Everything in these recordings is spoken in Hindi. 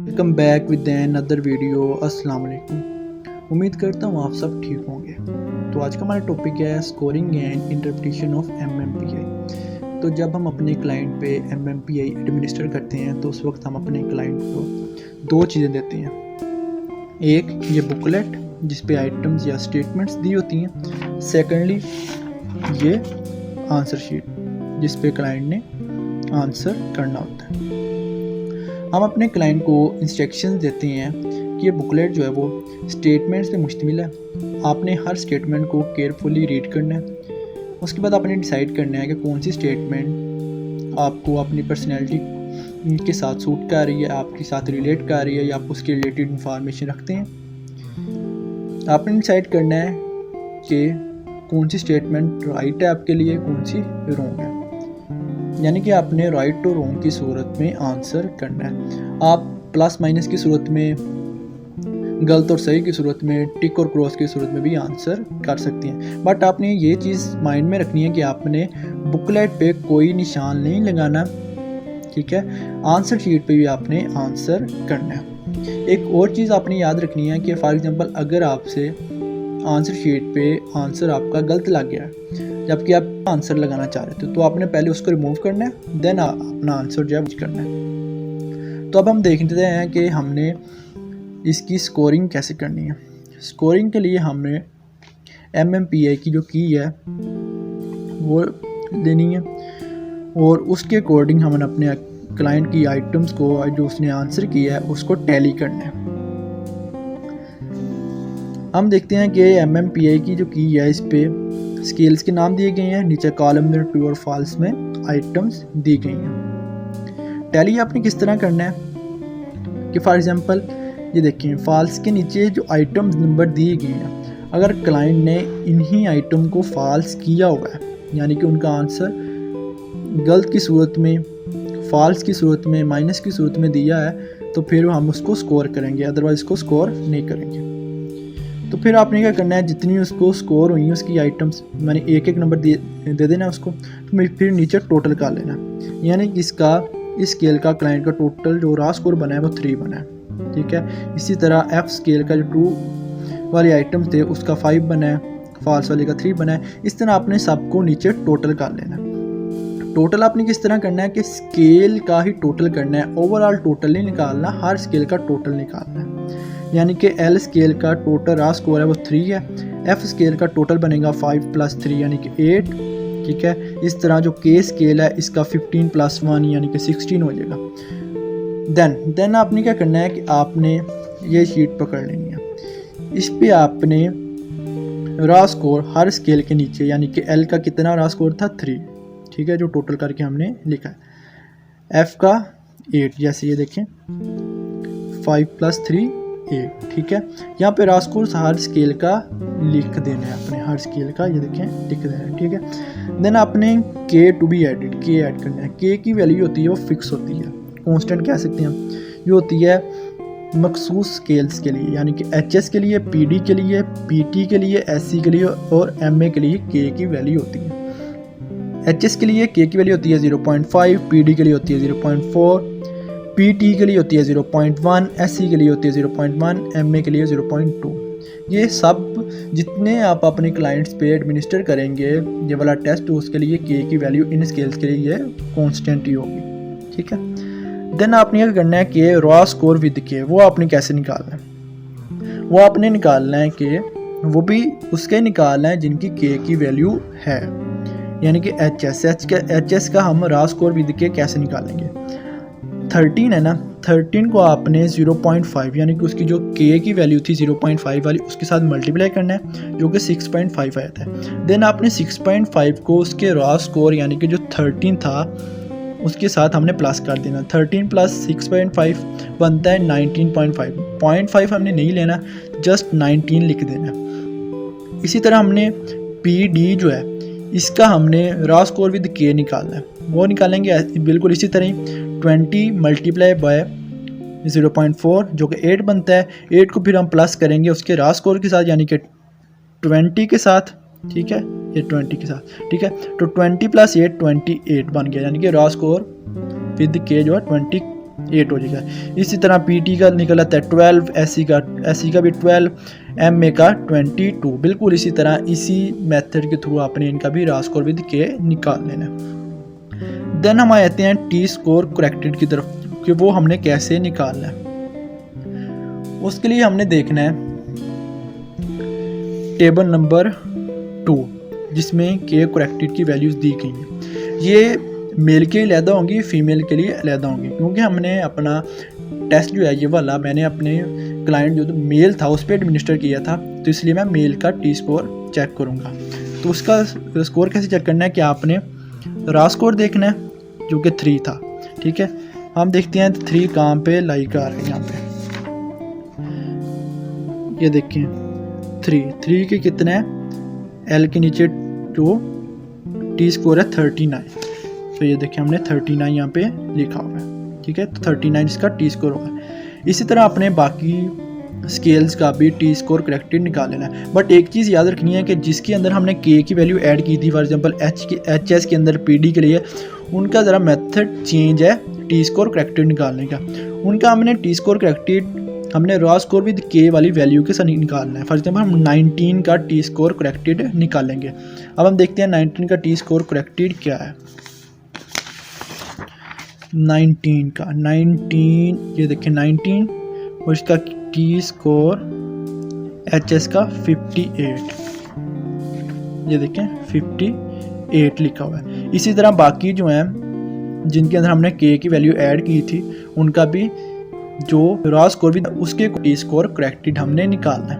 Welcome back with another video. अस्सलाम वालेकुम। उम्मीद करता हूँ आप सब ठीक होंगे। तो आज का हमारा टॉपिक है scoring and interpretation of MMPI। तो जब हम अपने क्लाइंट पे MMPI एडमिनिस्टर करते हैं तो उस वक्त हम अपने क्लाइंट को दो चीज़ें देते हैं। एक ये बुकलेट जिस पे आइटम्स या स्टेटमेंट्स दी होती हैं। सेकेंडली ये आंसर शीट जिस पे क्लाइंट ने आंसर करना होता है। हम अपने क्लाइंट को इंस्ट्रक्शंस देते हैं कि ये बुकलेट जो है वो स्टेटमेंट्स पे मुश्तमिल है। आपने हर स्टेटमेंट को केयरफुली रीड करना है। उसके बाद आपने डिसाइड करना है कि कौन सी स्टेटमेंट आपको अपनी पर्सनैलिटी के साथ सूट कर रही है, आपके साथ रिलेट कर रही है या आप उसके रिलेटेड इंफॉर्मेशन रखते हैं। आपने डिसाइड करना है कि कौन सी स्टेटमेंट राइट है आपके लिए, कौन सी रॉन्ग है। यानी कि आपने राइट और रॉन्ग की सूरत में आंसर करना है। आप प्लस माइनस की सूरत में, गलत और सही की सूरत में, टिक और क्रॉस की सूरत में भी आंसर कर सकती हैं। बट आपने ये चीज़ माइंड में रखनी है कि आपने बुकलेट पे कोई निशान नहीं लगाना, ठीक है। आंसर शीट पे भी आपने आंसर करना है। एक और चीज़ आपने याद रखनी है कि फॉर एग्जांपल अगर आपसे आंसर शीट पे आंसर आपका गलत लग गया जबकि आप आंसर लगाना चाह रहे थे, तो आपने पहले उसको रिमूव करना है, देन अपना आंसर जो है करना है। तो अब हम देखते हैं कि हमने इसकी स्कोरिंग कैसे करनी है। स्कोरिंग के लिए हमने MMPI की जो की है वो लेनी है और उसके अकॉर्डिंग हमने अपने क्लाइंट की आइटम्स को जो उसने आंसर किया है उसको टैली करना है। हम देखते हैं कि MMPI की जो की है इस पे स्केल्स के नाम दिए गए हैं, नीचे कॉलम में ट्रू और फॉल्स में आइटम्स दी गई हैं। टैली आपने किस तरह करना है कि फॉर एग्जांपल ये देखिए फॉल्स के नीचे जो आइटम्स नंबर दिए गए हैं, अगर क्लाइंट ने इन्हीं आइटम को फॉल्स किया हुआ है यानी कि उनका आंसर गलत की सूरत में, फॉल्स की सूरत में, माइनस की सूरत में दिया है तो फिर हम उसको स्कोर करेंगे, अदरवाइज इसको स्कोर नहीं करेंगे। तो फिर आपने क्या करना है, जितनी उसको स्कोर हुई उसकी आइटम्स मैंने एक एक नंबर दे देना उसको, तो फिर नीचे टोटल कर लेना। यानी इसका इस स्केल का क्लाइंट का टोटल जो रॉ स्कोर बना है वो 3 बना है, ठीक है। इसी तरह F स्केल का जो ट्रू वाले आइटम्स थे उसका 5 बना है, फॉल्स वाले का 3 बना है। इस तरह आपने सबको नीचे टोटल कर लेना। टोटल आपने किस तरह करना है कि स्केल का ही टोटल करना है, ओवरऑल टोटल नहीं निकालना, हर स्केल का टोटल निकालना है। यानी कि L स्केल का टोटल रॉ स्कोर है वो 3 है, F स्केल का टोटल बनेगा 5 + 3 यानी कि 8, ठीक है। इस तरह जो K स्केल है इसका 15 + 1 यानी कि 16 हो जाएगा। देन आपने क्या करना है कि आपने ये शीट पकड़ लेनी है। इस पे आपने रॉ स्कोर हर स्केल के नीचे यानी कि L का कितना रॉ स्कोर था 3, ठीक है, जो टोटल करके हमने लिखा है। F का 8, जैसे ये देखें 5 + 3 8, ठीक है। यहाँ पे रॉ स्कोर हर स्केल का लिख देना है, अपने हर स्केल का ये देखें लिख देना है, ठीक है। देन आपने K to be added, K add करना है। K की वैल्यू होती है वो फिक्स होती है, कांस्टेंट कह सकते हैं हम। ये होती है मखसूस स्केल्स के लिए यानी कि HS के लिए, PD के लिए, PT के लिए, SC के लिए और MA के लिए K की वैल्यू होती है। HS के लिए K की वैल्यू होती है 0.5, PD के लिए होती है 0.4, PT के लिए होती है 0.1, SC के लिए होती है 0.1, MA के लिए 0.2। ये सब जितने आप अपने क्लाइंट्स पे एडमिनिस्टर करेंगे ये वाला टेस्ट, उसके लिए K की वैल्यू इन स्केल्स के लिए कांस्टेंट ही होगी, ठीक है। देन आपने क्या करना है कि रॉ स्कोर विद K वो आपने कैसे निकालना है, वो आपने निकालना है कि वो भी उसके निकालना है जिनकी K की वैल्यू है, यानी कि HS का हम रॉ स्कोर विद K कैसे निकालेंगे। 13 है ना, 13 को आपने 0.5 यानी कि उसकी जो K की वैल्यू थी 0.5 वाली उसके साथ मल्टीप्लाई करना है जो कि 6.5 आया था। देन आपने 6.5 को उसके रॉ स्कोर यानी कि जो 13 था उसके साथ हमने प्लस कर देना। 13 + 6.5 बनता है 19.5। 0.5 हमने नहीं लेना, जस्ट 19 लिख देना। इसी तरह हमने PD जो है इसका हमने रॉ स्कोर विद K निकालना है, वो निकालेंगे बिल्कुल इसी तरह ही 20 × 0.4 जो कि 8 बनता है। 8 को फिर हम प्लस करेंगे उसके रॉ स्कोर के साथ यानी कि 20 के साथ, ठीक है, ये 20 के साथ, ठीक है। तो 20 + 8 28 बन गया यानी कि रॉ स्कोर विद K जो है 20 8 हो जाएगा। इसी तरह पीटी का निकल आता है 12, एससी का भी 12, एमए का 22। बिल्कुल इसी तरह इसी मेथड के थ्रू आपने इनका भी रा स्कोर विद के निकाल लेना है। देन हम आते हैं टी स्कोर करेक्टेड की तरफ कि वो हमने कैसे निकालना है। उसके लिए हमने देखना है टेबल नंबर 2 जिसमें के करेक्टेड की वैल्यूज़ दी गई हैं। ये मेल के लिए अलहदा होंगी, फीमेल के लिए अलहदा होंगी, क्योंकि हमने अपना टेस्ट जो है ये वाला मैंने अपने क्लाइंट जो मेल था उस पर एडमिनिस्टर किया था, तो इसलिए मैं मेल का टी स्कोर चेक करूँगा। तो उसका स्कोर कैसे चेक करना है कि आपने रा स्कोर देखना है जो कि 3 था। ठीक है, हम देखते हैं 3 कहाँ पे लाइक आ रहा है। यहाँ पे ये देखें 3 के कितने हैं, एल के नीचे जो टी स्कोर है 39। तो ये देखिए हमने 39 यहाँ पे लिखा हुआ है। ठीक है, तो 39 इसका टी स्कोर होगा। इसी तरह अपने बाकी स्केल्स का भी टी स्कोर करेक्टेड निकाल लेना है। बट एक चीज़ याद रखनी है कि जिसके अंदर हमने के की वैल्यू ऐड की थी, फॉर एग्जांपल एच एस के अंदर पी डी के लिए, उनका ज़रा मेथड चेंज है टी स्कोर करेक्टेड निकालने का। उनका हमने टी स्कोर करेक्टेड हमने रॉ स्कोर विद के वाली वैल्यू के साथ निकालना है। फॉर एग्जांपल हम 19 का टी स्कोर करेक्टेड निकालेंगे। अब हम देखते हैं 19 का टी स्कोर करेक्टेड क्या है। 19 ये देखिए 19 और इसका टी स्कोर एच एस का 58, ये देखें 58 लिखा हुआ है। इसी तरह बाकी जो हैं जिनके अंदर हमने के की वैल्यू ऐड की थी उनका भी जो रॉ स्कोर भी उसके टी स्कोर करेक्टेड हमने निकालना है।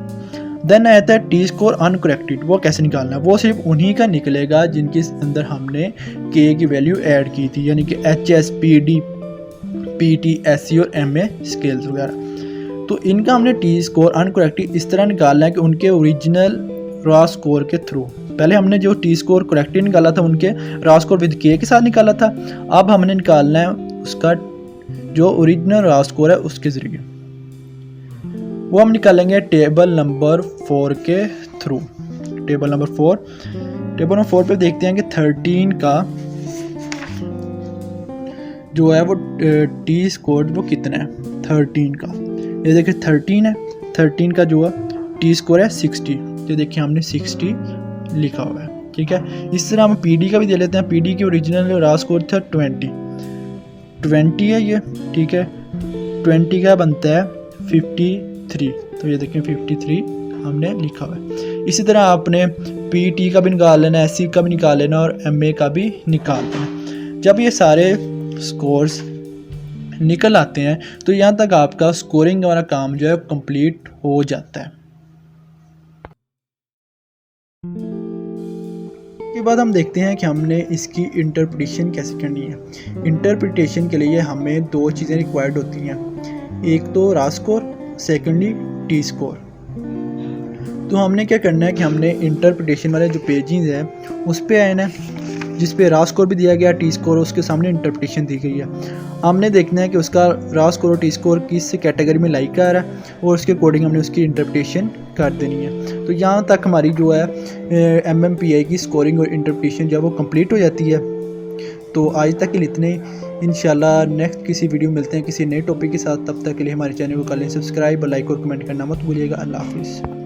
देन आता है टी स्कोर अनकरेक्टेड। वो कैसे निकालना है, वो सिर्फ उन्हीं का निकलेगा जिनके अंदर हमने के की वैल्यू ऐड की थी, यानी कि H S P D P T S C और एम ए स्केल्स वगैरह। तो इनका हमने टी स्कोर अनकरेक्टेड इस तरह निकालना है कि उनके ओरिजिनल रॉ स्कोर के थ्रू। पहले हमने जो टी स्कोर करेक्टेड निकाला था उनके रॉ स्कोर विद के साथ निकाला था, अब हमने निकालना है उसका जो ओरिजिनल रॉ स्कोर है उसके ज़रिए। वो हम निकालेंगे टेबल नंबर 4 के थ्रू। टेबल नंबर 4 पे देखते हैं कि 13 का जो है वो टी स्कोर वो कितना है 13 का। ये देखिए 13 है, 13 का जो है टी स्कोर है 60। ये देखिए हमने 60 लिखा हुआ है। ठीक है, इस तरह हम पी डी का भी दे लेते हैं। पी डी की ओरिजिनल रॉ स्कोर था 20 है ये। ठीक है, 20 का बनता है 53। तो ये देखें 53 हमने लिखा हुआ है। इसी तरह आपने पी टी का भी निकाल लेना, एस सी का भी निकाल लेना और एम ए का भी निकाल लेना। जब ये सारे स्कोर्स निकल आते हैं तो यहाँ तक आपका स्कोरिंग वाला काम जो है कंप्लीट हो जाता है। के बाद हम देखते हैं कि हमने इसकी इंटरप्रिटेशन कैसे करनी है। इंटरप्रिटेशन के लिए हमें 2 चीज़ें रिक्वायर्ड होती हैं, एक तो रा स्कोर, सेकेंडली टी स्कोर। तो हमने क्या करना है कि हमने इंटरप्रिटेशन वाले जो पेजेस हैं उस पर आना है जिस पे रा स्कोर भी दिया गया, टी स्कोर, उसके सामने इंटरप्रिटेशन दी गई है। हमने देखना है कि उसका रा स्कोर और टी स्कोर किस कैटेगरी में लाइक आ रहा है और उसके अकॉर्डिंग हमने उसकी इंटरप्रिटेशन कर देनी है। तो यहाँ तक हमारी जो है MMPI की स्कोरिंग और इंटरप्रिटेशन जब वो कंप्लीट हो जाती है। तो आज तक के लिए इतने, इंशाल्लाह नेक्स्ट किसी वीडियो में मिलते हैं किसी नए टॉपिक के साथ। तब तक के लिए हमारे चैनल को कर लें सब्सक्राइब और लाइक और कमेंट करना मत भूलिएगा। अल्लाह हाफिज़।